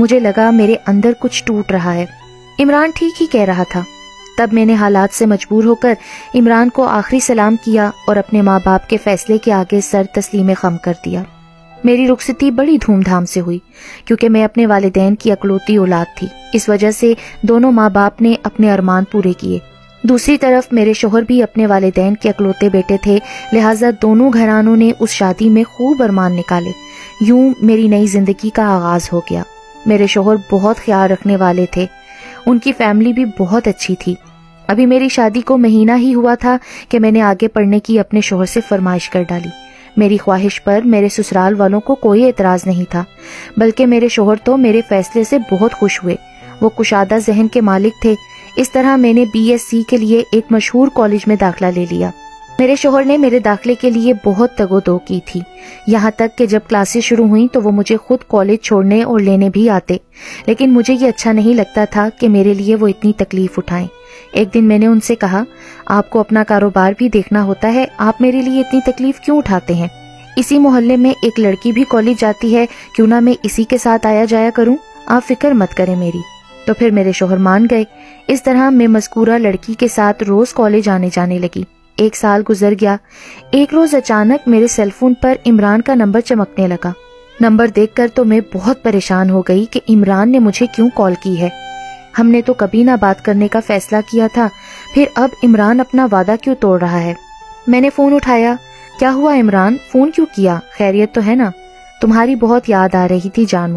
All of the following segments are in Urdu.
مجھے لگا میرے اندر کچھ ٹوٹ رہا ہے۔ عمران ٹھیک ہی کہہ رہا تھا۔ تب میں نے حالات سے مجبور ہو کر عمران کو آخری سلام کیا اور اپنے ماں باپ کے فیصلے کے آگے سر تسلیم خم کر دیا۔ میری رخصتی بڑی دھوم دھام سے ہوئی کیونکہ میں اپنے والدین کی اکلوتی اولاد تھی۔ اس وجہ سے دونوں ماں باپ نے اپنے ارمان پورے کیے۔ دوسری طرف میرے شوہر بھی اپنے والدین کے اکلوتے بیٹے تھے، لہٰذا دونوں گھرانوں نے اس شادی میں خوب ارمان نکالے۔ یوں میری نئی زندگی کا آغاز ہو گیا۔ میرے شوہر بہت خیال رکھنے والے تھے، ان کی فیملی بھی بہت اچھی تھی۔ ابھی میری شادی کو مہینہ ہی ہوا تھا کہ میں نے آگے پڑھنے کی اپنے شوہر سے فرمائش کر ڈالی۔ میری خواہش پر میرے سسرال والوں کو کوئی اعتراض نہیں تھا، بلکہ میرے شوہر تو میرے فیصلے سے بہت خوش ہوئے۔ وہ کشادہ ذہن کے مالک تھے۔ اس طرح میں نے BSc کے لیے ایک مشہور کالج میں داخلہ لے لیا۔ میرے شوہر نے میرے داخلے کے لیے بہت تگ و دو کی تھی، یہاں تک کہ جب کلاسز شروع ہوئیں تو وہ مجھے خود کالج چھوڑنے اور لینے بھی آتے، لیکن مجھے یہ اچھا نہیں لگتا تھا کہ میرے لیے وہ اتنی تکلیف اٹھائیں۔ ایک دن میں نے ان سے کہا، آپ کو اپنا کاروبار بھی دیکھنا ہوتا ہے، آپ میرے لیے اتنی تکلیف کیوں اٹھاتے ہیں؟ اسی محلے میں ایک لڑکی بھی کالج جاتی ہے، کیوں نہ میں اسی کے ساتھ آیا جایا کروں؟ آپ فکر مت کریں میری۔ تو پھر میرے شوہر مان گئے۔ اس طرح میں مذکورہ لڑکی کے ساتھ روز کالج آنے جانے لگی۔ 1 سال گزر گیا۔ ایک روز اچانک میرے سیل فون پر عمران کا نمبر چمکنے لگا۔ نمبر دیکھ کر تو میں بہت پریشان ہو گئی کہ عمران نے مجھے کیوں کال کی ہے۔ ہم نے تو کبھی نہ بات کرنے کا فیصلہ کیا تھا، پھر اب عمران اپنا وعدہ کیوں توڑ رہا ہے؟ میں نے فون اٹھایا۔ کیا ہوا عمران، فون کیوں کیا؟ خیریت تو ہے نا؟ تمہاری بہت یاد آ رہی تھی جان،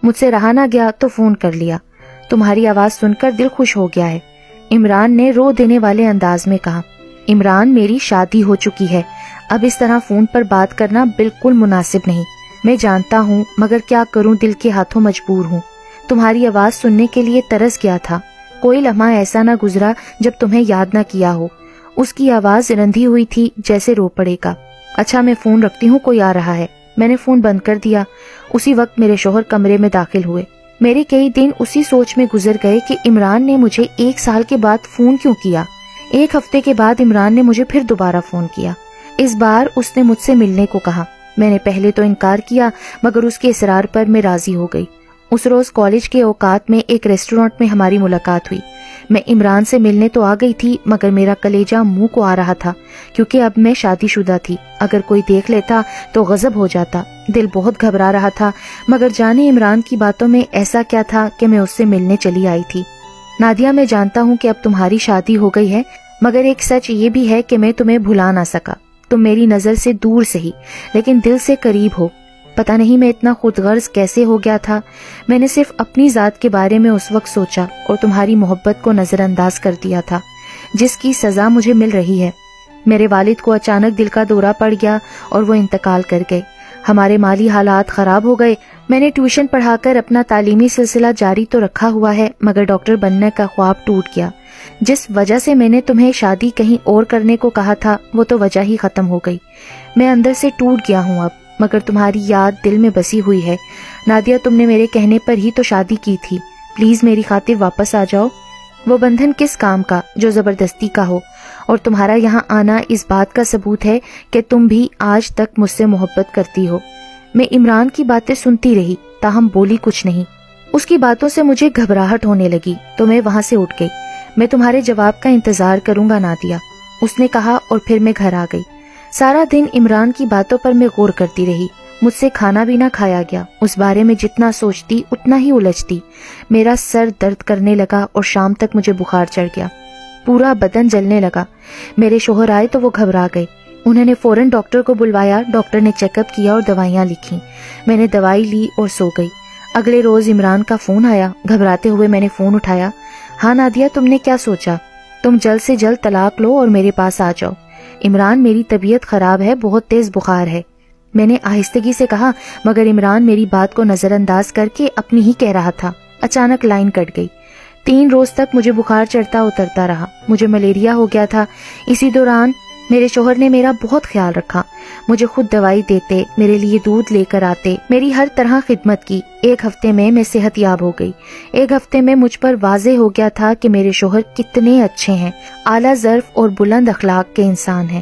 مجھ سے رہا نہ گیا تو فون کر لیا۔ تمہاری آواز سن کر دل خوش ہو گیا ہے، عمران نے رو دینے والے انداز میں کہا۔ عمران، میری شادی ہو چکی ہے، اب اس طرح فون پر بات کرنا بالکل مناسب نہیں۔ میں جانتا ہوں، مگر کیا کروں، دل کے ہاتھوں مجبور ہوں۔ تمہاری آواز سننے کے لیے ترس گیا تھا، کوئی لمحہ ایسا نہ گزرا جب تمہیں یاد نہ کیا ہو۔ اس کی آواز رندھی ہوئی تھی جیسے رو پڑے گا۔ اچھا میں فون رکھتی ہوں، کوئی آ رہا ہے۔ میں نے فون بند کر دیا۔ اسی وقت میرے شوہر کمرے میں داخل ہوئے۔ میرے کئی دن اسی سوچ میں گزر گئے کہ عمران نے مجھے 1 سال کے بعد فون کیوں کیا۔ 1 ہفتے کے بعد عمران نے مجھے پھر دوبارہ فون کیا۔ اس بار اس نے مجھ سے ملنے کو کہا۔ میں نے پہلے تو انکار کیا، مگر اس کے اصرار پر میں راضی ہو گئی۔ اس روز کالج کے اوقات میں ایک ریسٹورانٹ میں ہماری ملاقات ہوئی۔ میں عمران سے ملنے تو آ گئی تھی، مگر میرا کلیجہ منہ کو آ رہا تھا، کیونکہ اب میں شادی شدہ تھی۔ اگر کوئی دیکھ لیتا تو غضب ہو جاتا۔ دل بہت گھبرا رہا تھا، مگر جانے عمران کی باتوں میں ایسا کیا تھا کہ میں اس سے ملنے چلی آئی تھی۔ نادیہ، میں جانتا ہوں کہ اب تمہاری شادی ہو گئی ہے، مگر ایک سچ یہ بھی ہے کہ میں تمہیں بھلا نہ سکا۔ تم میری نظر سے دور سے ہی، لیکن دل سے قریب ہو۔ پتہ نہیں میں اتنا خود غرض کیسے ہو گیا تھا۔ میں نے صرف اپنی ذات کے بارے میں اس وقت سوچا اور تمہاری محبت کو نظر انداز کر دیا تھا، جس کی سزا مجھے مل رہی ہے۔ میرے والد کو اچانک دل کا دورہ پڑ گیا اور وہ انتقال کر گئے۔ ہمارے مالی حالات خراب ہو گئے۔ میں نے ٹیوشن پڑھا کر اپنا تعلیمی سلسلہ جاری تو رکھا ہوا ہے، مگر ڈاکٹر بننے کا خواب ٹوٹ گیا۔ جس وجہ سے میں نے تمہیں شادی کہیں اور کرنے کو کہا تھا، وہ تو وجہ ہی ختم ہو گئی۔ میں اندر سے ٹوٹ گیا ہوں اب، مگر تمہاری یاد دل میں بسی ہوئی ہے۔ نادیہ، تم نے میرے کہنے پر ہی تو شادی کی تھی، پلیز میری خاطر واپس آ جاؤ۔ وہ بندھن کس کام کا جو زبردستی کا ہو؟ اور تمہارا یہاں آنا اس بات کا ثبوت ہے کہ تم بھی آج تک مجھ سے محبت کرتی ہو۔ میں عمران کی باتیں سنتی رہی، تاہم بولی کچھ نہیں۔ اس کی باتوں سے مجھے گھبراہٹ ہونے لگی تو میں وہاں سے اٹھ گئی۔ میں تمہارے جواب کا انتظار کروں گا نادیہ، اس نے کہا، اور پھر میں گھر آ گئی۔ سارا دن عمران کی باتوں پر میں غور کرتی رہی۔ مجھ سے کھانا بھی نہ کھایا گیا۔ اس بارے میں جتنا سوچتی اتنا ہی الجھتی۔ میرا سر درد کرنے لگا اور شام تک مجھے بخار چڑھ گیا، پورا بدن جلنے لگا۔ میرے شوہر آئے تو وہ گھبرا گئے۔ انہوں نے فوراً ڈاکٹر کو بلوایا۔ ڈاکٹر نے چیک اپ کیا اور دوائیاں لکھیں۔ میں نے دوائی لی اور سو گئی۔ اگلے روز عمران کا فون آیا۔ گھبراتے ہوئے میں نے فون اٹھایا۔ ہاں نادیہ، تم نے کیا سوچا؟ تم جلد سے جلد طلاق لو اور میرے پاس آ جاؤ۔ عمران، میری طبیعت خراب ہے، بہت تیز بخار ہے، میں نے آہستگی سے کہا، مگر عمران میری بات کو نظر انداز کر کے اپنی ہی کہہ رہا تھا۔ اچانک لائن کٹ گئی۔ 3 روز تک مجھے بخار چڑھتا اترتا رہا۔ مجھے ملیریا ہو گیا تھا۔ اسی دوران میرے شوہر نے میرا بہت خیال رکھا، مجھے خود دوائی دیتے، میرے لیے دودھ لے کر آتے، میری ہر طرح خدمت کی۔ 1 ہفتے میں صحت یاب ہو گئی۔ 1 ہفتے میں مجھ پر واضح ہو گیا تھا کہ میرے شوہر کتنے اچھے ہیں، اعلیٰ ظرف اور بلند اخلاق کے انسان ہیں۔